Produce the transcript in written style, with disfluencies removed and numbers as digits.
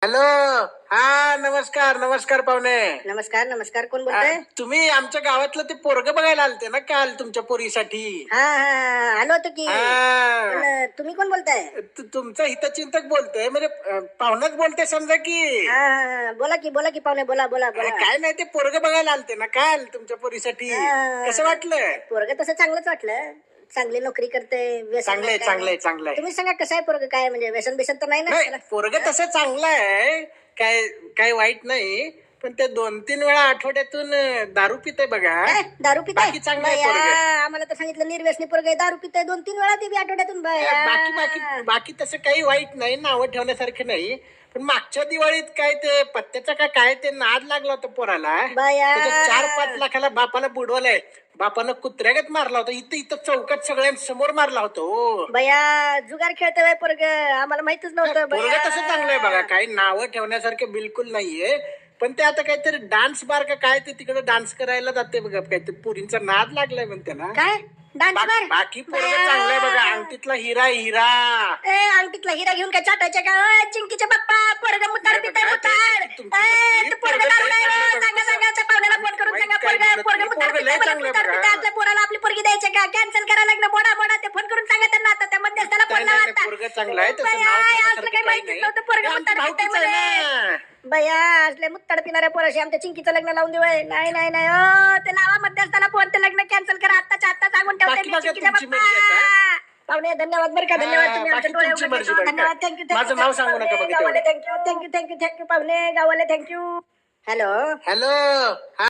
Hello. हा, नमस्कार नमस्कार पाहुणे. नमस्कार नमस्कार. कोण बोलताय? तुम्ही आमच्या गावातलं ते पोरग बघायला आलते ना काल तुमच्या पोरीसाठी. हा हा आलो होतो की. पण तुम्ही कोण बोलताय? तुमचा हितचिंतक बोलतोय, म्हणजे पाहुणाच बोलते समजा की. हा बोला की पाहुणे, बोला बोला बोला. काय नाही, ते पोरग बघायला आलते ना काल तुमच्या पोरीसाठी. कसं वाटलं? पोरग तसं चांगलंच वाटलं. चांगली नोकरी करते. चांगलंय चांगलंय चांगलंय. तुम्ही सांगा कसं आहे पोरग, काय म्हणजे व्यसन बिसन तर नाही ना? पोरग तसं चांगलं आहे, काय काय वाईट नाही. पण ते 2-3 वेळा आठवड्यातून दारू पिते बघा. दारू पिताय? बाकी चांगलं आहे पोरगं. आम्हाला तर सांगितलं निर्व्यसनी पोरग दारू पिताय 2-3 वेळा, ते बी आठवड्यातून. बाकी बाकी बाकी तसं काही वाईट नाही, नावं ठेवण्यासारखं नाही. पण मागच्या दिवाळीत काय ते पत्त्याचा काय ते नाद लागला होता पोराला. 4-5 लाखाला बापाला बुडवलंय. बापानं कुत्र्यागत मारला होता, इथं चौकात सगळ्यांसमोर मारला होता. हो बया, जुगार खेळतोय पोरग, आम्हाला माहितच नव्हतं. पोरग तसं चांगलंय बघा, काही नावं ठेवण्यासारखे बिलकुल नाहीये. पण ते आता काहीतरी डान्स बार का काय ते तिकडे डान्स करायला जाते बघा, काहीतरी पुरींचा नाद लागलाय म्हणते ना. काय डान्स बार? बाकी पोरग चांगलंय बघा. अंगठीतला हिरा हिरा. अंगठीतला हिरा घेऊन काय चाटायचे का? चिंकीचे बाप्पा, पोरग मुताड पिताय मुताड. पोरग दारू नाही, सांगा पाहुण्याला फोन करून सांगा. पोरग मुताड पिताय, आपल्या पोराला आपली पोरगी द्यायची का? कॅन्सल करा लग्न, मोडा ते फोन करून सांगा त्यांना. आता त्या मध्यस्थाला फोन लावा. पोरग चांगलं आहे, तसं असलं काही माहितीच नव्हतं. पोरग मुताड पिताय म्हणे. बया, असले मुत्ताड पिणाऱ्या पोराशी आमच्या चिंकीचं लग्न लावून देऊ? नाही नाही नाही, ते लावा मध्यस्थाला फोन, ते लग्न कॅन्सल करा आत्ताच्या आत्ता, सांगून ठेवते मी चिंकीच्या बाप्पा. पाहुणे धन्यवाद बरं का, धन्यवाद. तुम्ही आमच्या डोळ्यावर धन्यवाद. थँक्यू. माझं नाव सांगू नका बघा. गावाले थँक्यू पाहुणे, गावाले थँक्यू. Hello hello.